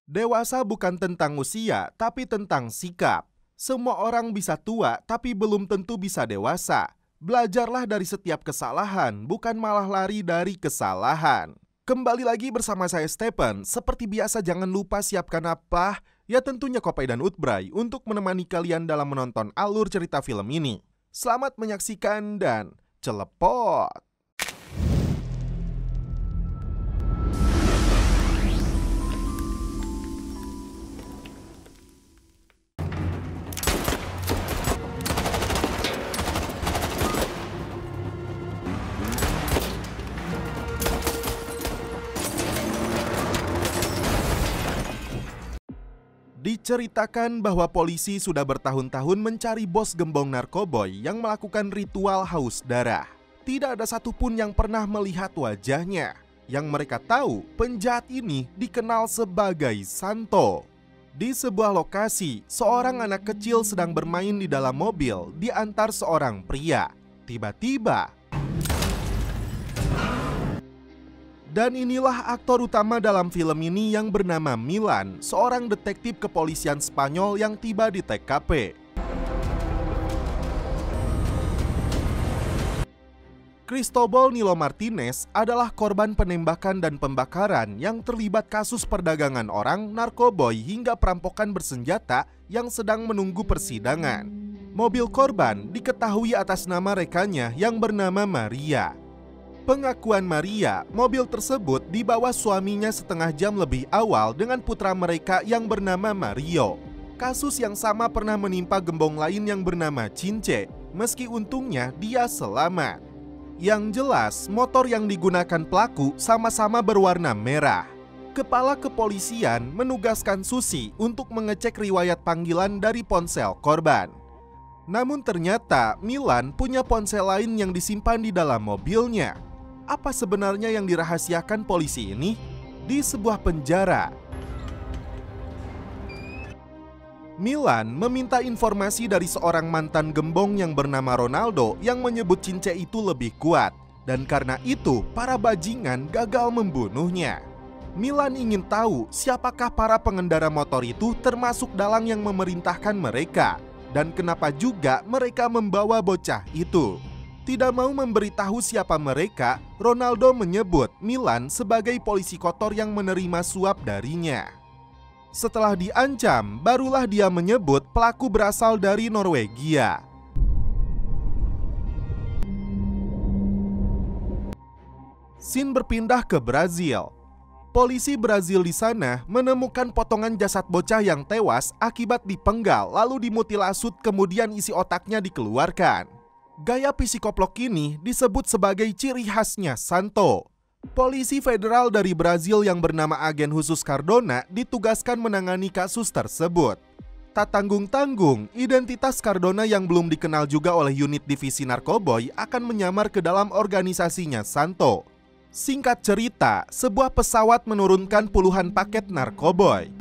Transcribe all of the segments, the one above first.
Dewasa bukan tentang usia, tapi tentang sikap. Semua orang bisa tua, tapi belum tentu bisa dewasa. Belajarlah dari setiap kesalahan, bukan malah lari dari kesalahan. Kembali lagi bersama saya Stephen. Seperti biasa jangan lupa siapkan apa? Ya tentunya Kopai dan Utbray untuk menemani kalian dalam menonton alur cerita film ini. Selamat menyaksikan dan celepot! Diceritakan bahwa polisi sudah bertahun-tahun mencari bos gembong narkoboy yang melakukan ritual haus darah. Tidak ada satupun yang pernah melihat wajahnya. Yang mereka tahu, penjahat ini dikenal sebagai Santo. Di sebuah lokasi, seorang anak kecil sedang bermain di dalam mobil diantar seorang pria. Tiba-tiba, dan inilah aktor utama dalam film ini yang bernama Milan, seorang detektif kepolisian Spanyol yang tiba di TKP. Cristobal Nilo Martinez adalah korban penembakan dan pembakaran yang terlibat kasus perdagangan orang, narkoboy hingga perampokan bersenjata yang sedang menunggu persidangan. Mobil korban diketahui atas nama rekannya yang bernama Maria. Pengakuan Maria, mobil tersebut dibawa suaminya setengah jam lebih awal dengan putra mereka yang bernama Mario. Kasus yang sama pernah menimpa gembong lain yang bernama Cince, meski untungnya dia selamat. Yang jelas, motor yang digunakan pelaku sama-sama berwarna merah. Kepala kepolisian menugaskan Susi untuk mengecek riwayat panggilan dari ponsel korban. Namun ternyata Milan punya ponsel lain yang disimpan di dalam mobilnya. Apa sebenarnya yang dirahasiakan polisi ini? Di sebuah penjara, Milan meminta informasi dari seorang mantan gembong yang bernama Ronaldo yang menyebut Cince itu lebih kuat. Dan karena itu, para bajingan gagal membunuhnya. Milan ingin tahu siapakah para pengendara motor itu termasuk dalang yang memerintahkan mereka. Dan kenapa juga mereka membawa bocah itu. Tidak mau memberitahu siapa mereka, Ronaldo menyebut Milan sebagai polisi kotor yang menerima suap darinya. Setelah diancam, barulah dia menyebut pelaku berasal dari Norwegia. Scene berpindah ke Brazil. Polisi Brazil di sana menemukan potongan jasad bocah yang tewas akibat dipenggal lalu dimutilasi kemudian isi otaknya dikeluarkan. Gaya psikoplok ini disebut sebagai ciri khasnya Santo. Polisi federal dari Brazil yang bernama agen khusus Cardona ditugaskan menangani kasus tersebut. Tak tanggung-tanggung, identitas Cardona yang belum dikenal juga oleh unit divisi narkoboy akan menyamar ke dalam organisasinya Santo. Singkat cerita, sebuah pesawat menurunkan puluhan paket narkoboy.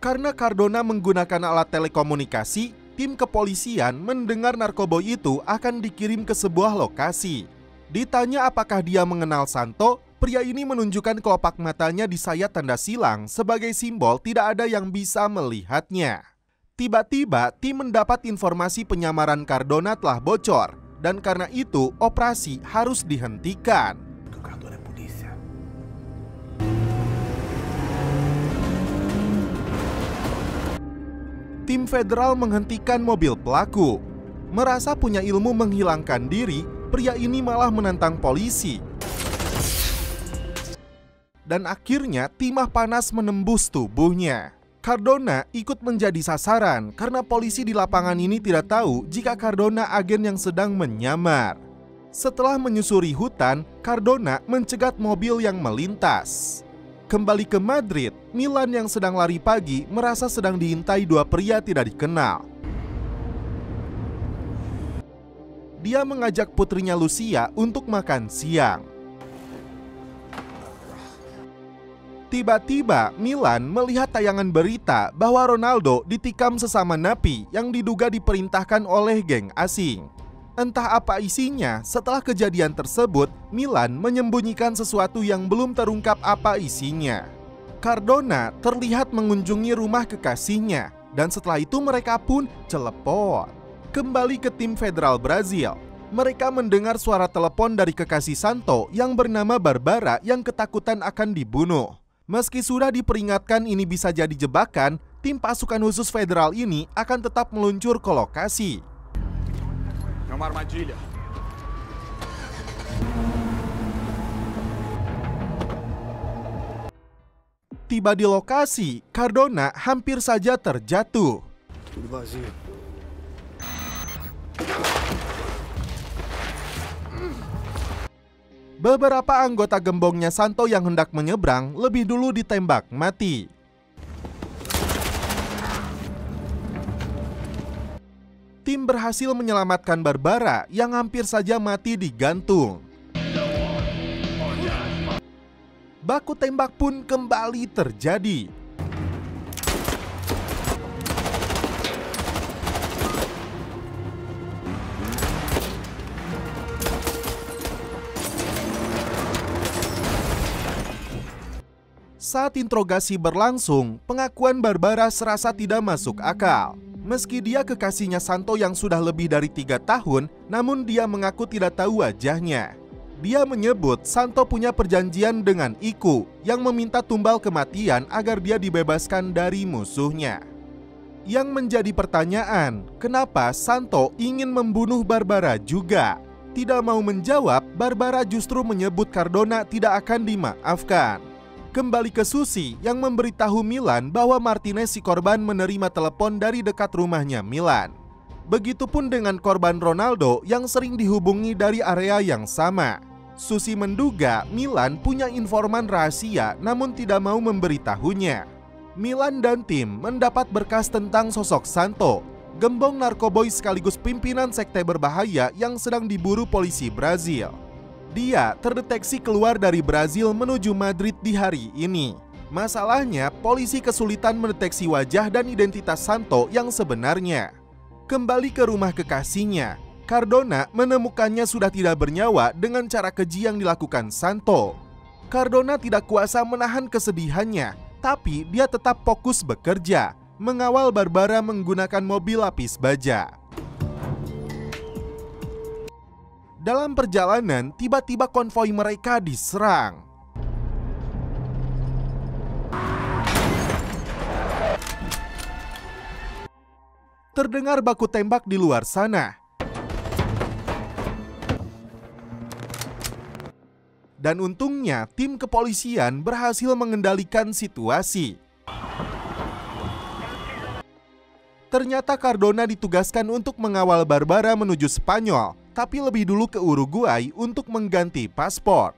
Karena Cardona menggunakan alat telekomunikasi, tim kepolisian mendengar narkoboy itu akan dikirim ke sebuah lokasi. Ditanya apakah dia mengenal Santo, pria ini menunjukkan kelopak matanya disayat tanda silang sebagai simbol tidak ada yang bisa melihatnya. Tiba-tiba, tim mendapat informasi penyamaran Cardona telah bocor, dan karena itu operasi harus dihentikan. Tim federal menghentikan mobil pelaku. Merasa punya ilmu menghilangkan diri, pria ini malah menantang polisi. Dan akhirnya timah panas menembus tubuhnya. Cardona ikut menjadi sasaran karena polisi di lapangan ini tidak tahu jika Cardona agen yang sedang menyamar. Setelah menyusuri hutan, Cardona mencegat mobil yang melintas. Kembali ke Madrid, Milan yang sedang lari pagi merasa sedang diintai dua pria tidak dikenal. Dia mengajak putrinya Lucia untuk makan siang. Tiba-tiba Milan melihat tayangan berita bahwa Ronaldo ditikam sesama napi yang diduga diperintahkan oleh geng asing. Entah apa isinya, setelah kejadian tersebut, Milan menyembunyikan sesuatu yang belum terungkap apa isinya. Cardona terlihat mengunjungi rumah kekasihnya, dan setelah itu mereka pun celepon. Kembali ke tim federal Brazil, mereka mendengar suara telepon dari kekasih Santo yang bernama Barbara yang ketakutan akan dibunuh. Meski sudah diperingatkan ini bisa jadi jebakan, tim pasukan khusus federal ini akan tetap meluncur ke lokasi. É uma armadilha. Tiba di lokasi, Cardona hampir saja terjatuh. Tudo vazio. Beberapa anggota gembongnya Santo yang hendak menyeberang lebih dulu ditembak mati. Tim berhasil menyelamatkan Barbara yang hampir saja mati digantung. Baku tembak pun kembali terjadi. Saat interogasi berlangsung, pengakuan Barbara serasa tidak masuk akal. Meski dia kekasihnya Santo yang sudah lebih dari 3 tahun, namun dia mengaku tidak tahu wajahnya. Dia menyebut Santo punya perjanjian dengan Iku yang meminta tumbal kematian agar dia dibebaskan dari musuhnya. Yang menjadi pertanyaan, kenapa Santo ingin membunuh Barbara juga? Tidak mau menjawab, Barbara justru menyebut Cardona tidak akan dimaafkan. Kembali ke Susi yang memberitahu Milan bahwa Martinez si korban menerima telepon dari dekat rumahnya Milan. Begitupun dengan korban Ronaldo yang sering dihubungi dari area yang sama. Susi menduga Milan punya informan rahasia namun tidak mau memberitahunya. Milan dan tim mendapat berkas tentang sosok Santo, gembong narkoboy sekaligus pimpinan sekte berbahaya yang sedang diburu polisi Brazil. Dia terdeteksi keluar dari Brazil menuju Madrid di hari ini. Masalahnya, polisi kesulitan mendeteksi wajah dan identitas Santo yang sebenarnya. Kembali ke rumah kekasihnya, Cardona menemukannya sudah tidak bernyawa dengan cara keji yang dilakukan Santo. Cardona tidak kuasa menahan kesedihannya, tapi dia tetap fokus bekerja, mengawal Barbara menggunakan mobil lapis baja. Dalam perjalanan, tiba-tiba konvoi mereka diserang. Terdengar baku tembak di luar sana. Dan untungnya, tim kepolisian berhasil mengendalikan situasi. Ternyata Cardona ditugaskan untuk mengawal Barbara menuju Spanyol, tapi lebih dulu ke Uruguay untuk mengganti paspor.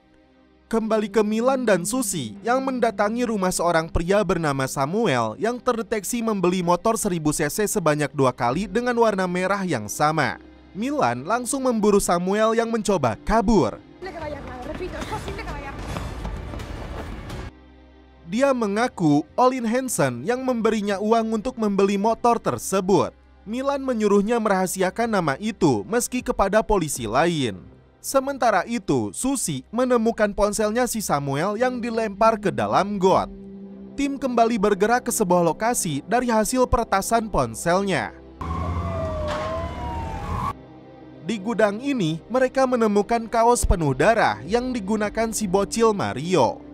Kembali ke Milan dan Susi yang mendatangi rumah seorang pria bernama Samuel yang terdeteksi membeli motor 1000 cc sebanyak 2 kali dengan warna merah yang sama. Milan langsung memburu Samuel yang mencoba kabur. Dia mengaku Olin Hansen yang memberinya uang untuk membeli motor tersebut. Milan menyuruhnya merahasiakan nama itu meski kepada polisi lain. Sementara itu, Susi menemukan ponselnya si Samuel yang dilempar ke dalam got. Tim kembali bergerak ke sebuah lokasi dari hasil peretasan ponselnya. Di gudang ini, mereka menemukan kaos penuh darah yang digunakan si bocil Mario.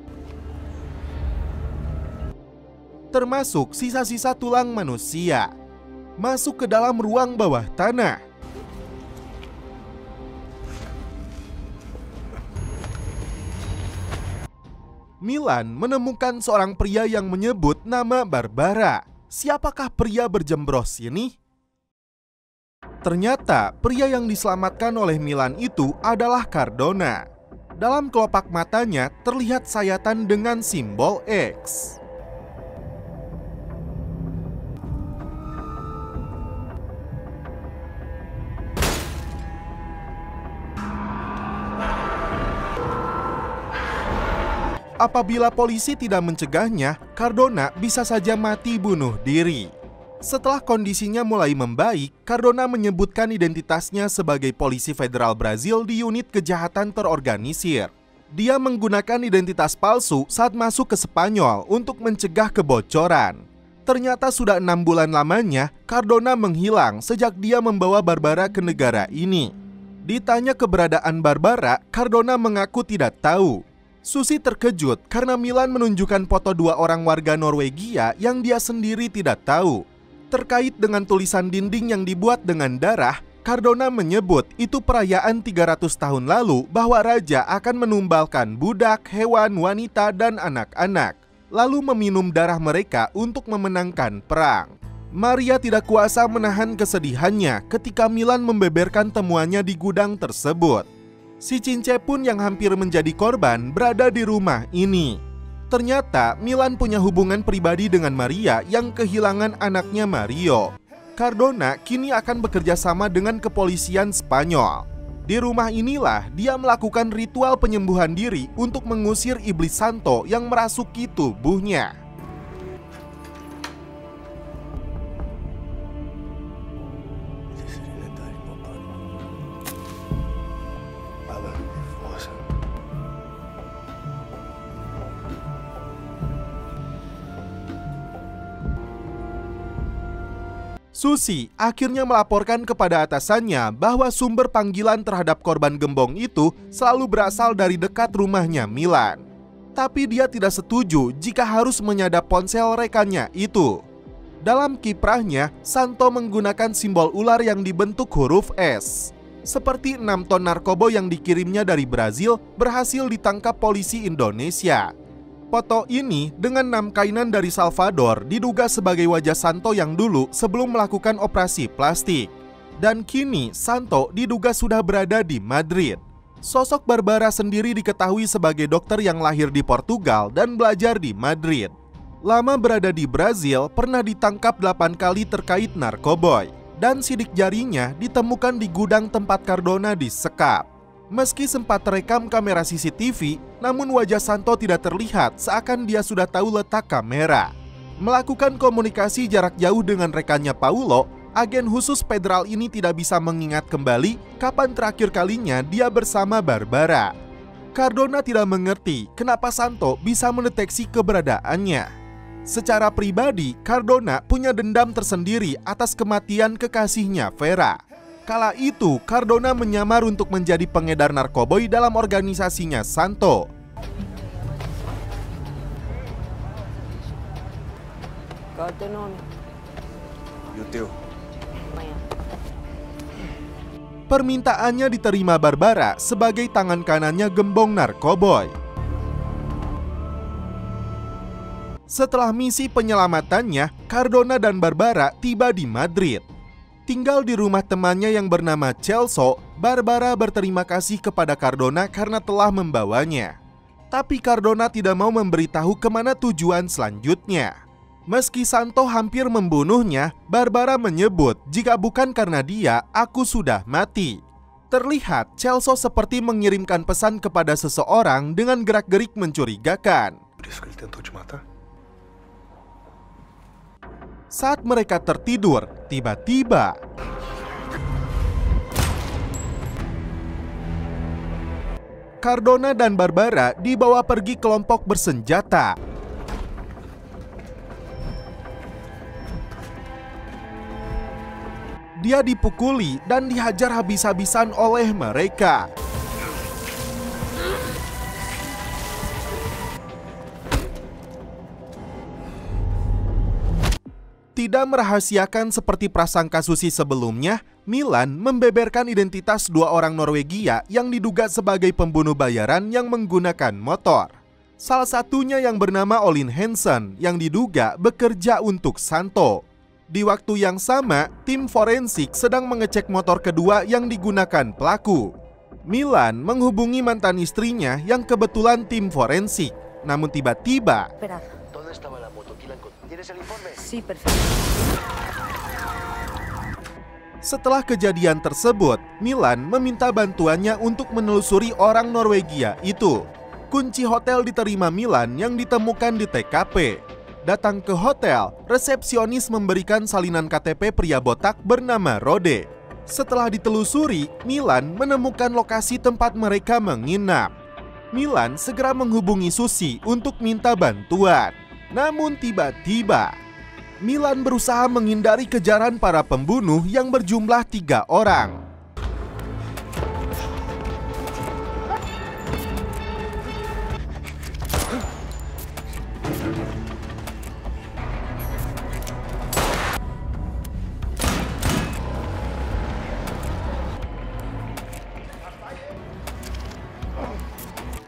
Termasuk sisa-sisa tulang manusia. Masuk ke dalam ruang bawah tanah. Milan menemukan seorang pria yang menyebut nama Barbara. Siapakah pria berjembros ini? Ternyata pria yang diselamatkan oleh Milan itu adalah Cardona. Dalam kelopak matanya terlihat sayatan dengan simbol X. Apabila polisi tidak mencegahnya, Cardona bisa saja mati bunuh diri. Setelah kondisinya mulai membaik, Cardona menyebutkan identitasnya sebagai polisi federal Brazil di unit kejahatan terorganisir. Dia menggunakan identitas palsu saat masuk ke Spanyol untuk mencegah kebocoran. Ternyata sudah 6 bulan lamanya, Cardona menghilang sejak dia membawa Barbara ke negara ini. Ditanya keberadaan Barbara, Cardona mengaku tidak tahu. Susi terkejut karena Milan menunjukkan foto 2 orang warga Norwegia yang dia sendiri tidak tahu. Terkait dengan tulisan dinding yang dibuat dengan darah, Cardona menyebut itu perayaan 300 tahun lalu bahwa raja akan menumbalkan budak, hewan, wanita, dan anak-anak, lalu meminum darah mereka untuk memenangkan perang. Maria tidak kuasa menahan kesedihannya ketika Milan membeberkan temuannya di gudang tersebut. Si Cince pun yang hampir menjadi korban berada di rumah ini. Ternyata Milan punya hubungan pribadi dengan Maria yang kehilangan anaknya Mario. Cardona kini akan bekerja sama dengan kepolisian Spanyol. Di rumah inilah dia melakukan ritual penyembuhan diri untuk mengusir iblis Santo yang merasuki tubuhnya. Susi akhirnya melaporkan kepada atasannya bahwa sumber panggilan terhadap korban gembong itu selalu berasal dari dekat rumahnya Milan. Tapi dia tidak setuju jika harus menyadap ponsel rekannya itu. Dalam kiprahnya, Santo menggunakan simbol ular yang dibentuk huruf S. Seperti 6 ton narkoba yang dikirimnya dari Brazil berhasil ditangkap polisi Indonesia. Foto ini dengan 6 kainan dari Salvador diduga sebagai wajah Santo yang dulu sebelum melakukan operasi plastik. Dan kini Santo diduga sudah berada di Madrid. Sosok Barbara sendiri diketahui sebagai dokter yang lahir di Portugal dan belajar di Madrid. Lama berada di Brazil, pernah ditangkap 8 kali terkait narkoboy. Dan sidik jarinya ditemukan di gudang tempat Cardona disekap. Meski sempat terekam kamera CCTV, namun wajah Santo tidak terlihat seakan dia sudah tahu letak kamera. Melakukan komunikasi jarak jauh dengan rekannya Paulo, agen khusus federal ini tidak bisa mengingat kembali kapan terakhir kalinya dia bersama Barbara. Cardona tidak mengerti kenapa Santo bisa mendeteksi keberadaannya. Secara pribadi, Cardona punya dendam tersendiri atas kematian kekasihnya Vera. Kala itu, Cardona menyamar untuk menjadi pengedar narkoboy dalam organisasinya Santo. Permintaannya diterima Barbara sebagai tangan kanannya gembong narkoboy. Setelah misi penyelamatannya, Cardona dan Barbara tiba di Madrid. Tinggal di rumah temannya yang bernama Celso, Barbara berterima kasih kepada Cardona karena telah membawanya. Tapi Cardona tidak mau memberitahu kemana tujuan selanjutnya. Meski Santo hampir membunuhnya, Barbara menyebut jika bukan karena dia, aku sudah mati. Terlihat Celso seperti mengirimkan pesan kepada seseorang dengan gerak-gerik mencurigakan. Saat mereka tertidur, tiba-tiba Cardona dan Barbara dibawa pergi kelompok bersenjata. Dia dipukuli dan dihajar habis-habisan oleh mereka. Tidak merahasiakan seperti prasangka Susi sebelumnya, Milan membeberkan identitas 2 orang Norwegia yang diduga sebagai pembunuh bayaran yang menggunakan motor. Salah satunya yang bernama Olin Hansen yang diduga bekerja untuk Santo. Di waktu yang sama, tim forensik sedang mengecek motor kedua yang digunakan pelaku. Milan menghubungi mantan istrinya yang kebetulan tim forensik. Namun tiba-tiba setelah kejadian tersebut, Milan meminta bantuannya untuk menelusuri orang Norwegia itu. Kunci hotel diterima Milan yang ditemukan di TKP. Datang ke hotel, resepsionis memberikan salinan KTP pria botak bernama Rode. Setelah ditelusuri, Milan menemukan lokasi tempat mereka menginap. Milan segera menghubungi Susi untuk minta bantuan. Namun tiba-tiba, Milan berusaha menghindari kejaran para pembunuh yang berjumlah 3 orang.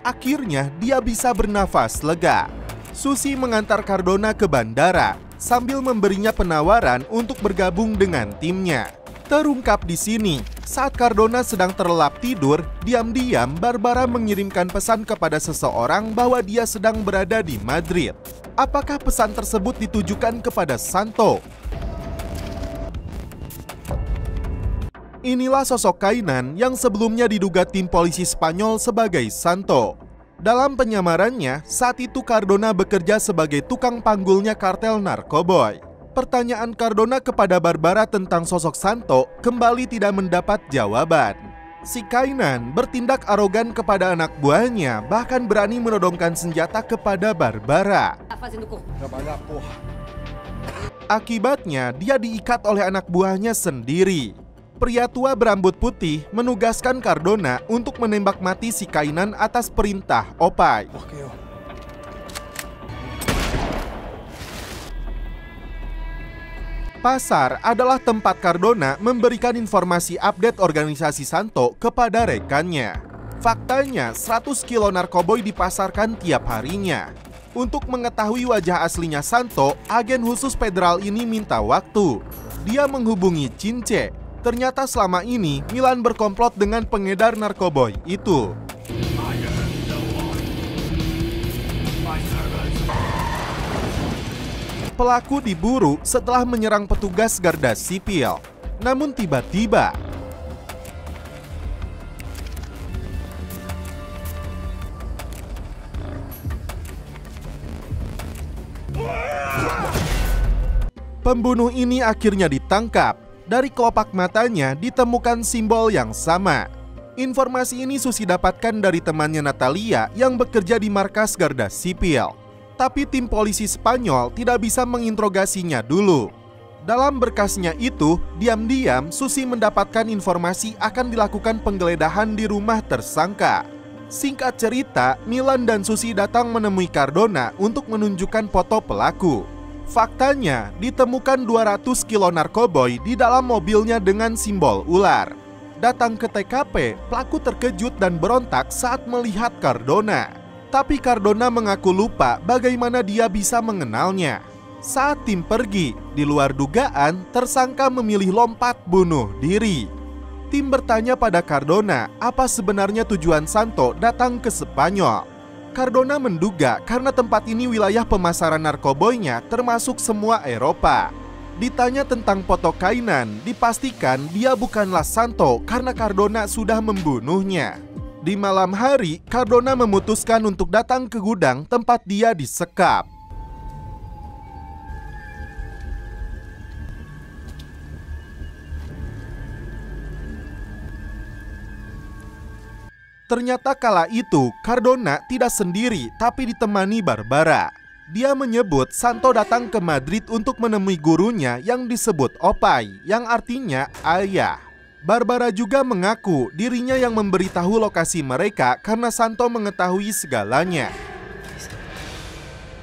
Akhirnya dia bisa bernafas lega. Susi mengantar Cardona ke bandara sambil memberinya penawaran untuk bergabung dengan timnya. Terungkap di sini, saat Cardona sedang terlelap tidur, diam-diam Barbara mengirimkan pesan kepada seseorang bahwa dia sedang berada di Madrid. Apakah pesan tersebut ditujukan kepada Santo? Inilah sosok Kainan yang sebelumnya diduga tim polisi Spanyol sebagai Santo. Dalam penyamarannya, saat itu Cardona bekerja sebagai tukang panggulnya kartel narkoboy. Pertanyaan Cardona kepada Barbara tentang sosok Santo kembali tidak mendapat jawaban. Si Kainan bertindak arogan kepada anak buahnya, bahkan berani menodongkan senjata kepada Barbara. Akibatnya, dia diikat oleh anak buahnya sendiri. Pria tua berambut putih menugaskan Cardona untuk menembak mati si Kainan atas perintah Opay. Pasar adalah tempat Cardona memberikan informasi update organisasi Santo kepada rekannya. Faktanya, 100 kilo narkoboy dipasarkan tiap harinya. Untuk mengetahui wajah aslinya Santo, agen khusus federal ini minta waktu. Dia menghubungi Cince. Ternyata selama ini Milan berkomplot dengan pengedar narkoboy itu. Pelaku diburu setelah menyerang petugas garda sipil. Namun tiba-tiba pembunuh ini akhirnya ditangkap. Dari kelopak matanya ditemukan simbol yang sama. Informasi ini Susi dapatkan dari temannya Natalia yang bekerja di markas garda sipil. Tapi tim polisi Spanyol tidak bisa menginterogasinya dulu. Dalam berkasnya itu, diam-diam Susi mendapatkan informasi akan dilakukan penggeledahan di rumah tersangka. Singkat cerita, Milan dan Susi datang menemui Cardona untuk menunjukkan foto pelaku. Faktanya, ditemukan 200 kilo narkoboy di dalam mobilnya dengan simbol ular. Datang ke TKP, pelaku terkejut dan berontak saat melihat Cardona. Tapi Cardona mengaku lupa bagaimana dia bisa mengenalnya. Saat tim pergi, di luar dugaan, tersangka memilih lompat bunuh diri. Tim bertanya pada Cardona apa sebenarnya tujuan Santo datang ke Spanyol. Cardona menduga karena tempat ini wilayah pemasaran narkoboynya termasuk semua Eropa. Ditanya tentang foto Kainan, dipastikan dia bukanlah Santo karena Cardona sudah membunuhnya. Di malam hari, Cardona memutuskan untuk datang ke gudang tempat dia disekap. Ternyata kala itu, Cardona tidak sendiri tapi ditemani Barbara. Dia menyebut Santo datang ke Madrid untuk menemui gurunya yang disebut Opay, yang artinya ayah. Barbara juga mengaku dirinya yang memberitahu lokasi mereka karena Santo mengetahui segalanya.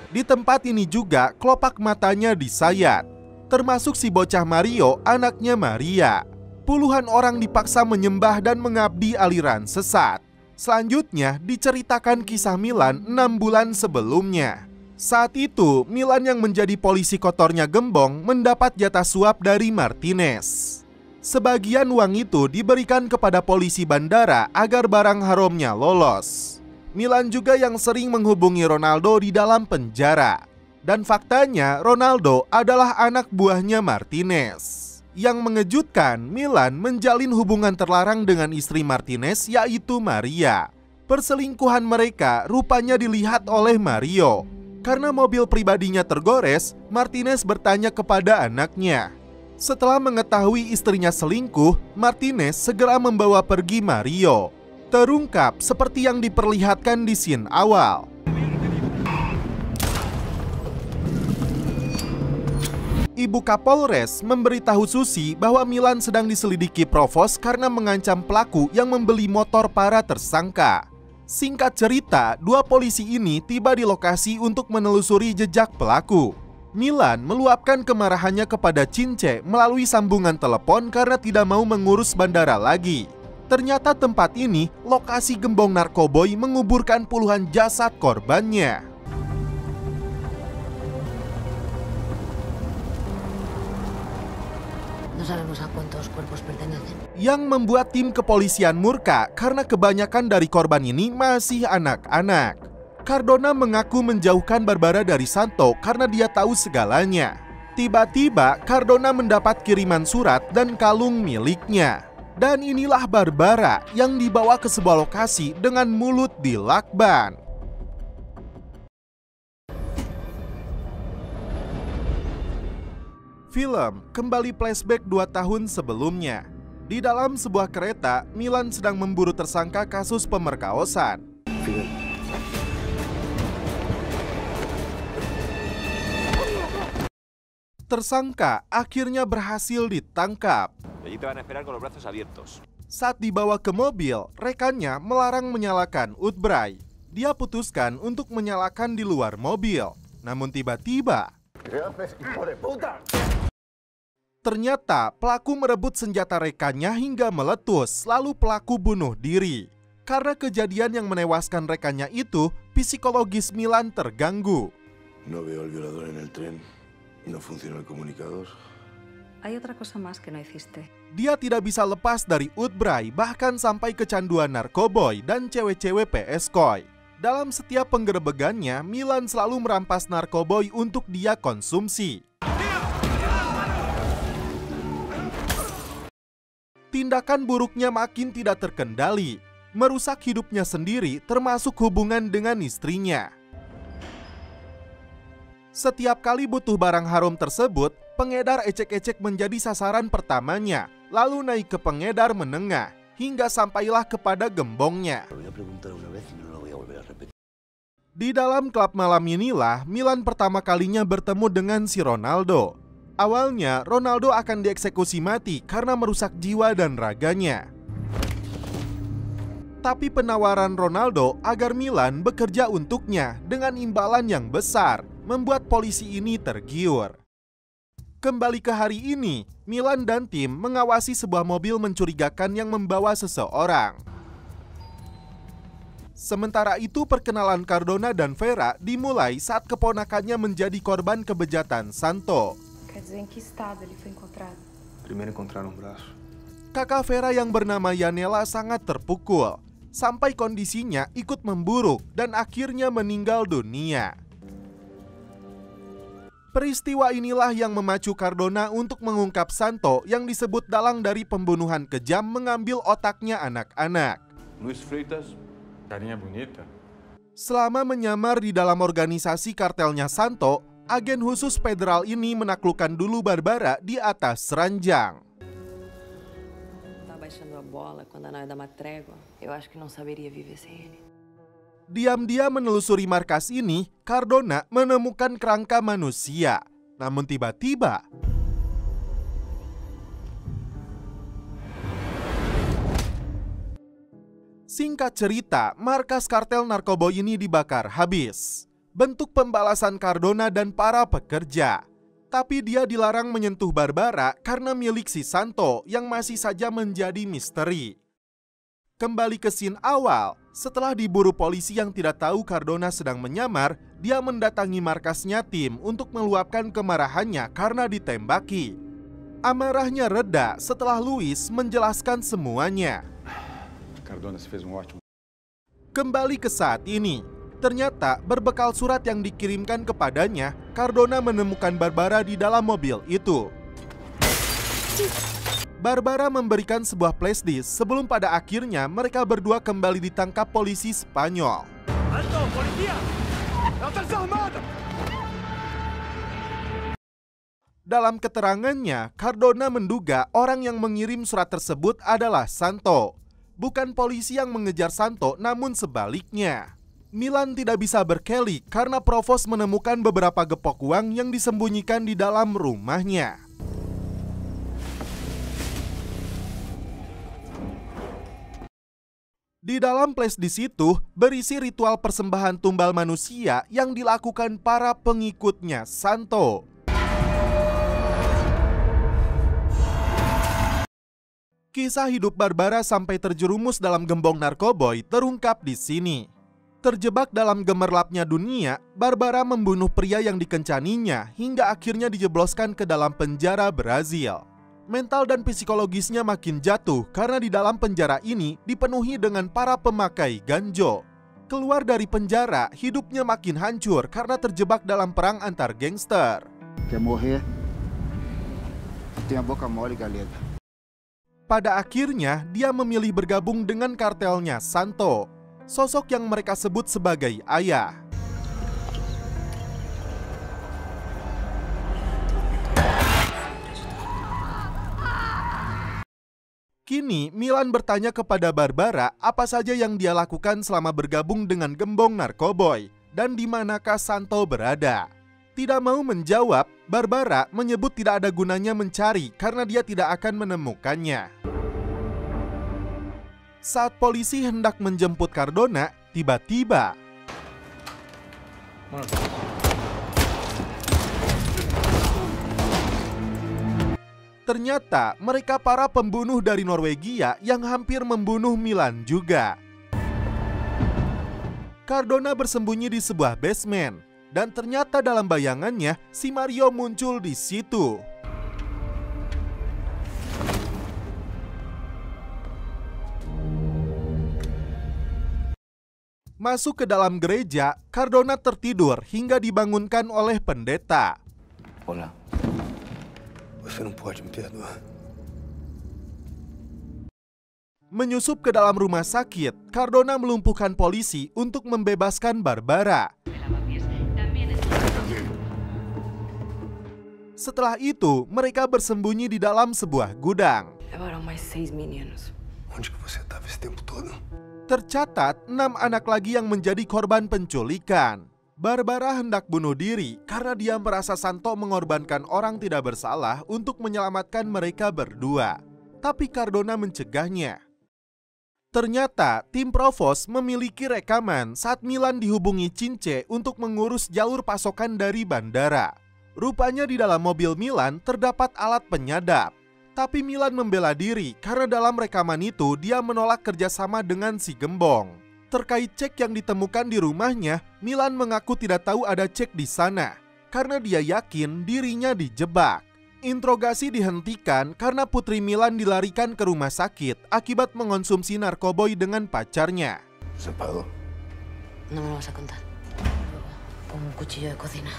Di tempat ini juga kelopak matanya disayat, termasuk si bocah Mario, anaknya Maria. Puluhan orang dipaksa menyembah dan mengabdi aliran sesat. Selanjutnya diceritakan kisah Milan 6 bulan sebelumnya. Saat itu Milan yang menjadi polisi kotornya Gembong mendapat jatah suap dari Martinez. Sebagian uang itu diberikan kepada polisi bandara agar barang haramnya lolos. Milan juga yang sering menghubungi Ronaldo di dalam penjara. Dan faktanya Ronaldo adalah anak buahnya Martinez. Yang mengejutkan, Milan menjalin hubungan terlarang dengan istri Martinez, yaitu Maria. Perselingkuhan mereka rupanya dilihat oleh Mario. Karena mobil pribadinya tergores, Martinez bertanya kepada anaknya. Setelah mengetahui istrinya selingkuh, Martinez segera membawa pergi Mario. Terungkap seperti yang diperlihatkan di scene awal. Ibu Kapolres memberitahu Susi bahwa Milan sedang diselidiki Provos karena mengancam pelaku yang membeli motor para tersangka. Singkat cerita, dua polisi ini tiba di lokasi untuk menelusuri jejak pelaku. Milan meluapkan kemarahannya kepada Cince melalui sambungan telepon karena tidak mau mengurus bandara lagi. Ternyata tempat ini lokasi gembong narkoboy menguburkan puluhan jasad korbannya. No sabemos a cuántos cuerpos pertenecen. Yang membuat tim kepolisian murka karena kebanyakan dari korban ini masih anak-anak. Cardona mengaku menjauhkan Barbara dari Santo karena dia tahu segalanya. Tiba-tiba Cardona mendapat kiriman surat dan kalung miliknya. Dan inilah Barbara yang dibawa ke sebuah lokasi dengan mulut dilakban. Film kembali flashback 2 tahun sebelumnya. Di dalam sebuah kereta, Milan sedang memburu tersangka kasus pemerkosaan. Tersangka akhirnya berhasil ditangkap. Saat dibawa ke mobil, rekannya melarang menyalakan Utbray. Dia putuskan untuk menyalakan di luar mobil. Namun tiba-tiba ternyata pelaku merebut senjata rekannya hingga meletus, lalu pelaku bunuh diri. Karena kejadian yang menewaskan rekannya itu, psikologis Milan terganggu. No veo al violador en el tren. No funciona el comunicador. Hay otra cosa más que no hiciste. Dia tidak bisa lepas dari Utbray, bahkan sampai kecanduan narkoboy dan cewek-cewek PS Koi. Dalam setiap penggerebegannya, Milan selalu merampas narkoboy untuk dia konsumsi. Tindakan buruknya makin tidak terkendali, merusak hidupnya sendiri termasuk hubungan dengan istrinya. Setiap kali butuh barang haram tersebut, pengedar ecek-ecek menjadi sasaran pertamanya, lalu naik ke pengedar menengah, hingga sampailah kepada gembongnya. Di dalam klub malam inilah Milan pertama kalinya bertemu dengan si Ronaldo. Awalnya, Ronaldo akan dieksekusi mati karena merusak jiwa dan raganya. Tapi penawaran Ronaldo agar Milan bekerja untuknya dengan imbalan yang besar membuat polisi ini tergiur. Kembali ke hari ini, Milan dan tim mengawasi sebuah mobil mencurigakan yang membawa seseorang. Sementara itu, perkenalan Cardona dan Vera dimulai saat keponakannya menjadi korban kebejatan Santo. Quer dizer, em que estado ele foi encontrado? Primeiro encontraram um braço. Kakak Vera yang bernama Yanela sangat terpukul, sampai kondisinya ikut memburuk dan akhirnya meninggal dunia. Peristiwa inilah yang memacu Cardona untuk mengungkap Santo yang disebut dalang dari pembunuhan kejam mengambil otaknya anak-anak. Luiz Freitas, carinha bonita. Selama menyamar di dalam organisasi kartelnya Santo, agen khusus federal ini menaklukkan dulu Barbara di atas ranjang. Tá baixando a bola quando a Nai dá uma trégua. Eu acho que não saberia viver sem ele. Diam-diam menelusuri markas ini, Cardona menemukan kerangka manusia. Namun tiba-tiba singkat cerita, markas kartel narkoboy ini dibakar habis. Bentuk pembalasan Cardona dan para pekerja. Tapi dia dilarang menyentuh Barbara karena milik si Santo yang masih saja menjadi misteri. Kembali ke scene awal, setelah diburu polisi yang tidak tahu Cardona sedang menyamar, dia mendatangi markasnya tim untuk meluapkan kemarahannya karena ditembaki. Amarahnya reda setelah Luis menjelaskan semuanya. Cardona se fez ótimo. Kembali ke saat ini, ternyata berbekal surat yang dikirimkan kepadanya, Cardona menemukan Barbara di dalam mobil itu. Barbara memberikan sebuah flashdisk sebelum pada akhirnya mereka berdua kembali ditangkap polisi Spanyol. Alto, policía! Dalam keterangannya, Cardona menduga orang yang mengirim surat tersebut adalah Santo. Bukan polisi yang mengejar Santo, namun sebaliknya. Milan tidak bisa berkeley karena Provos menemukan beberapa gepok uang yang disembunyikan di dalam rumahnya. Di dalam flashdisk itu berisi ritual persembahan tumbal manusia yang dilakukan para pengikutnya Santo. Kisah hidup Barbara sampai terjerumus dalam gembong narkoboy terungkap di sini. Terjebak dalam gemerlapnya dunia, Barbara membunuh pria yang dikencaninya hingga akhirnya dijebloskan ke dalam penjara Brazil. Mental dan psikologisnya makin jatuh karena di dalam penjara ini dipenuhi dengan para pemakai ganjo. Keluar dari penjara, hidupnya makin hancur karena terjebak dalam perang antar gangster. Quer morrer? Tem a boca mole, galera. Pada akhirnya, dia memilih bergabung dengan kartelnya Santo, sosok yang mereka sebut sebagai ayah. Kini, Milan bertanya kepada Barbara apa saja yang dia lakukan selama bergabung dengan gembong narkoboy dan di manakah Santo berada. Tidak mau menjawab, Barbara menyebut tidak ada gunanya mencari karena dia tidak akan menemukannya. Saat polisi hendak menjemput Cardona, tiba-tiba ternyata mereka para pembunuh dari Norwegia yang hampir membunuh Milan juga. Cardona bersembunyi di sebuah basement. Dan ternyata dalam bayangannya, si Mario muncul di situ. Masuk ke dalam gereja, Cardona tertidur hingga dibangunkan oleh pendeta. Hola. Você não pode me perdoar. Menyusup ke dalam rumah sakit, Cardona melumpuhkan polisi untuk membebaskan Barbara. Setelah itu, mereka bersembunyi di dalam sebuah gudang. Levaram mais 6 meninos. Onde que você estava esse tempo todo? Tercatat 6 anak lagi yang menjadi korban penculikan. Barbara hendak bunuh diri karena dia merasa Santo mengorbankan orang tidak bersalah untuk menyelamatkan mereka berdua. Tapi Cardona mencegahnya. Ternyata tim Provos memiliki rekaman saat Milan dihubungi Cince untuk mengurus jalur pasokan dari bandara. Rupanya di dalam mobil Milan terdapat alat penyadap. Tapi Milan membela diri karena dalam rekaman itu dia menolak kerjasama dengan si gembong. Terkait cek yang ditemukan di rumahnya, Milan mengaku tidak tahu ada cek di sana karena dia yakin dirinya dijebak. Interogasi dihentikan karena putri Milan dilarikan ke rumah sakit akibat mengonsumsi narkoboy dengan pacarnya. ¿Se pagó? No me lo vas a contar. Con un cuchillo de cocina.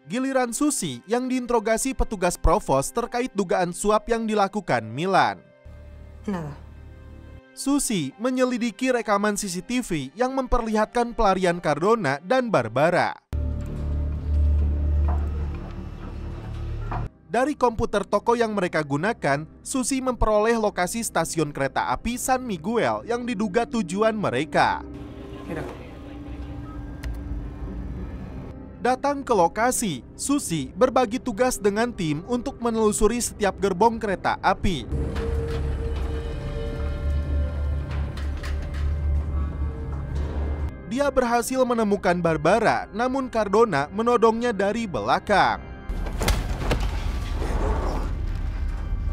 Giliran Susi yang diinterogasi petugas Provos terkait dugaan suap yang dilakukan Milan. Nada. Susi menyelidiki rekaman CCTV yang memperlihatkan pelarian Cardona dan Barbara. Dari komputer toko yang mereka gunakan, Susi memperoleh lokasi stasiun kereta api San Miguel yang diduga tujuan mereka. Datang ke lokasi, Susi berbagi tugas dengan tim untuk menelusuri setiap gerbong kereta api. Dia berhasil menemukan Barbara, namun Cardona menodongnya dari belakang.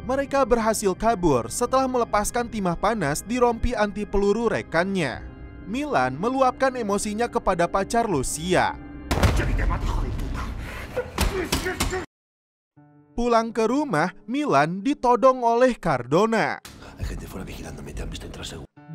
Mereka berhasil kabur setelah melepaskan timah panas di rompi anti peluru rekannya. Milan meluapkan emosinya kepada pacar Lucia. Pulang ke rumah, Milan ditodong oleh Cardona.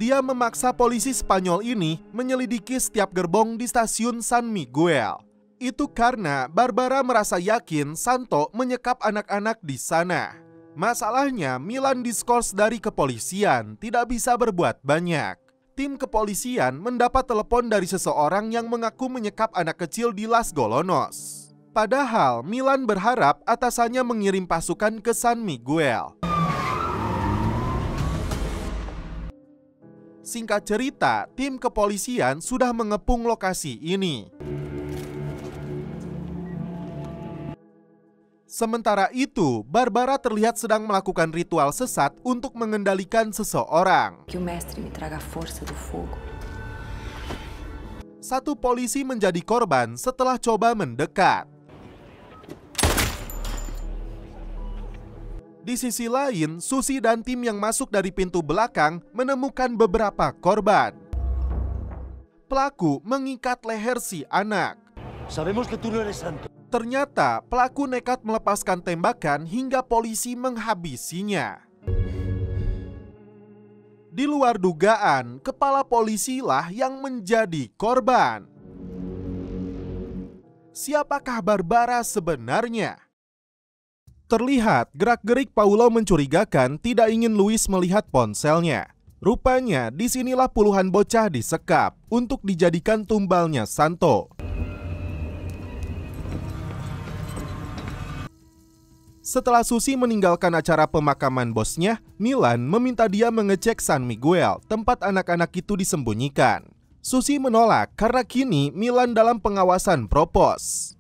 Dia memaksa polisi Spanyol ini menyelidiki setiap gerbong di stasiun San Miguel. Itu karena Barbara merasa yakin Santo menyekap anak-anak di sana. Masalahnya, Milan diskors dari kepolisian, tidak bisa berbuat banyak. tim kepolisian mendapat telepon dari seseorang yang mengaku menyekap anak kecil di Las Golonos. Padahal Milan berharap atasannya mengirim pasukan ke San Miguel. Singkat cerita, tim kepolisian sudah mengepung lokasi ini. Sementara itu, Barbara terlihat sedang melakukan ritual sesat untuk mengendalikan seseorang. Que o mestre me traga a força do fogo. Satu polisi menjadi korban setelah coba mendekat. Di sisi lain, Susi dan tim yang masuk dari pintu belakang menemukan beberapa korban. Pelaku mengikat leher si anak. Sabemos que tú no eres santo. Ternyata pelaku nekat melepaskan tembakan hingga polisi menghabisinya. Di luar dugaan, kepala polisi lah yang menjadi korban. Siapakah Barbara sebenarnya? Terlihat gerak-gerik Paulo mencurigakan, tidak ingin Luis melihat ponselnya. Rupanya disinilah puluhan bocah disekap untuk dijadikan tumbalnya Santo. Setelah Susi meninggalkan acara pemakaman bosnya, Milan meminta dia mengecek San Miguel, tempat anak-anak itu disembunyikan. Susi menolak karena kini Milan dalam pengawasan propos.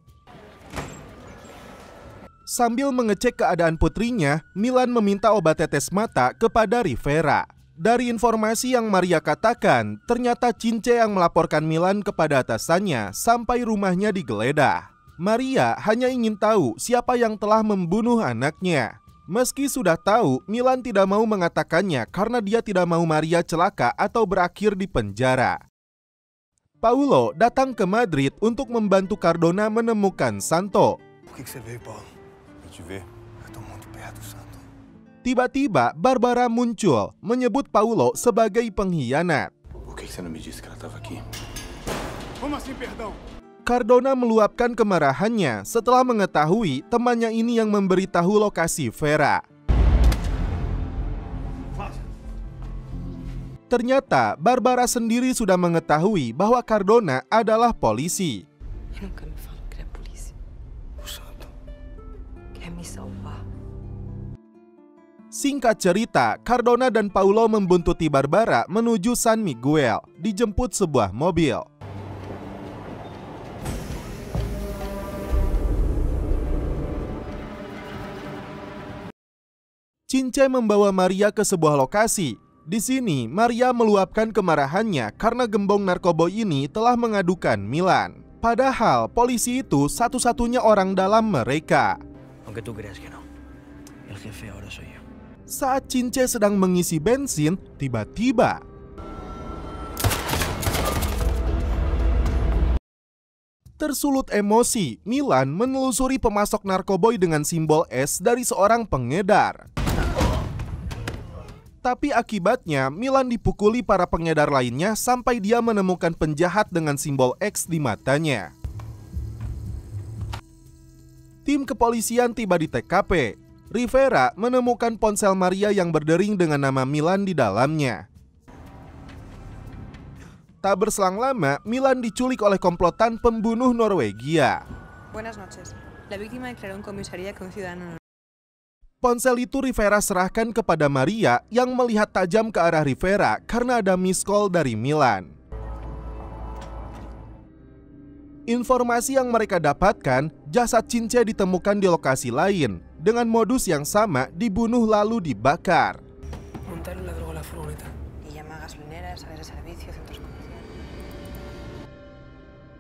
Sambil mengecek keadaan putrinya, Milan meminta obat tetes mata kepada Rivera. Dari informasi yang Maria katakan, ternyata Cince yang melaporkan Milan kepada atasannya sampai rumahnya digeledah. Maria hanya ingin tahu siapa yang telah membunuh anaknya. Meski sudah tahu, Milan tidak mau mengatakannya karena dia tidak mau Maria celaka atau berakhir di penjara. Paulo datang ke Madrid untuk membantu Cardona menemukan Santo. O que você veio, Paulo? Pra te ver. Eu tô muito perto, Santo. Tiba-tiba Barbara muncul, menyebut Paulo sebagai pengkhianat. Por que você não me disse que ela estava aqui? Como assim, perdão? Cardona meluapkan kemarahannya setelah mengetahui temannya ini yang memberitahu lokasi Vera. Ternyata Barbara sendiri sudah mengetahui bahwa Cardona adalah polisi. Nunca me falam que é polícia. O Santo. Quer me salvar. Singkat cerita, Cardona dan Paulo membuntuti Barbara menuju San Miguel, dijemput sebuah mobil. Cince membawa Maria ke sebuah lokasi. Di sini, Maria meluapkan kemarahannya karena gembong narkoba ini telah mengadukan Milan. Padahal polisi itu satu-satunya orang dalam mereka. Aunque tú creas que no. El jefe ahora soy yo. Saat Cince sedang mengisi bensin, tiba-tiba tersulut emosi, Milan menelusuri pemasok narkoboy dengan simbol S dari seorang pengedar. Tapi akibatnya Milan dipukuli para pengedar lainnya sampai dia menemukan penjahat dengan simbol X di matanya. Tim kepolisian tiba di TKP. Rivera menemukan ponsel Maria yang berdering dengan nama Milan di dalamnya. Tak berselang lama, Milan diculik oleh komplotan pembunuh Norwegia. Buenas noches. La víctima declaró en comisaría que un ciudadano. Ponsel itu Rivera serahkan kepada Maria yang melihat tajam ke arah Rivera karena ada miss call dari Milan. Informasi yang mereka dapatkan, jasad Cince ditemukan di lokasi lain dengan modus yang sama, dibunuh lalu dibakar. Montaron la droga a la furgoneta. Y llama a gasolineras, sales de servicio, centros comerciales.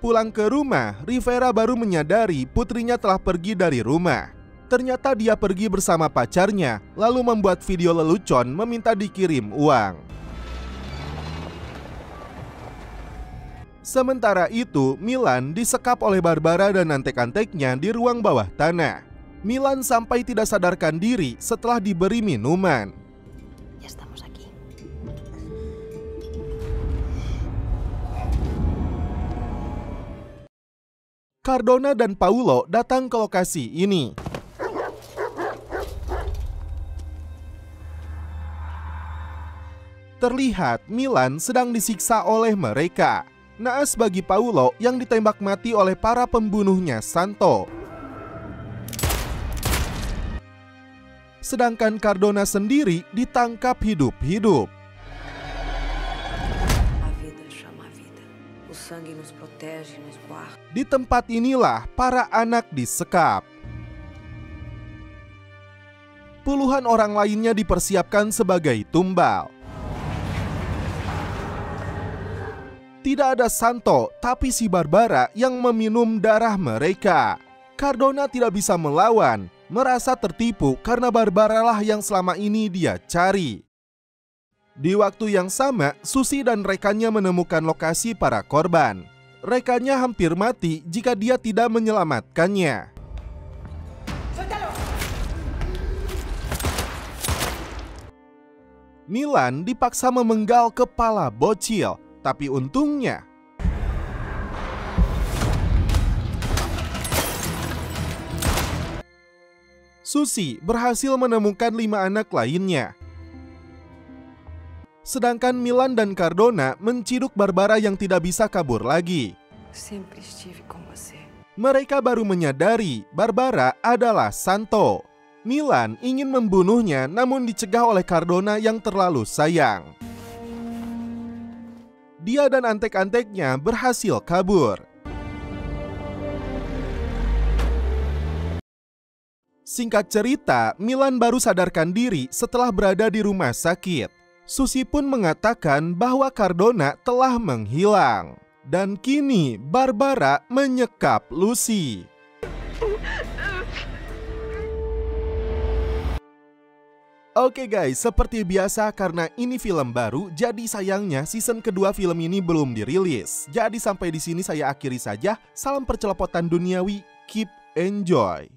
Pulang ke rumah, Rivera baru menyadari putrinya telah pergi dari rumah. Ternyata dia pergi bersama pacarnya, lalu membuat video lelucon meminta dikirim uang. Sementara itu, Milan disekap oleh Barbara dan antek-anteknya di ruang bawah tanah. Milan sampai tidak sadarkan diri setelah diberi minuman. Ya estamos aquí. Cardona dan Paulo datang ke lokasi ini. Terlihat Milan sedang disiksa oleh mereka. Naas bagi Paulo yang ditembak mati oleh para pembunuhnya Santo. Sedangkan Cardona sendiri ditangkap hidup-hidup. A vida chama a vida. O sangue nos protege, nos guarda. Di tempat inilah para anak disekap. Puluhan orang lainnya dipersiapkan sebagai tumbal. Tidak ada Santo, tapi si Barbara yang meminum darah mereka. Cardona tidak bisa melawan, merasa tertipu karena Barbara lah yang selama ini dia cari. Di waktu yang sama, Susi dan rekannya menemukan lokasi para korban. Rekannya hampir mati jika dia tidak menyelamatkannya. Milan dipaksa memenggal kepala bocil, tapi untungnya Susi berhasil menemukan 5 anak lainnya. Sedangkan Milan dan Cardona menciduk Barbara yang tidak bisa kabur lagi. Sempre estive com você. Mereka baru menyadari Barbara adalah Santo. Milan ingin membunuhnya namun dicegah oleh Cardona yang terlalu sayang. Dia dan antek-anteknya berhasil kabur. Singkat cerita, Milan baru sadarkan diri setelah berada di rumah sakit. Susi pun mengatakan bahwa Cardona telah menghilang. Dan kini Barbara menyekap Lucy. Oke guys, seperti biasa karena ini film baru, jadi sayangnya season kedua film ini belum dirilis. Jadi sampai di sini saya akhiri saja. Salam percelopotan duniawi, keep enjoy.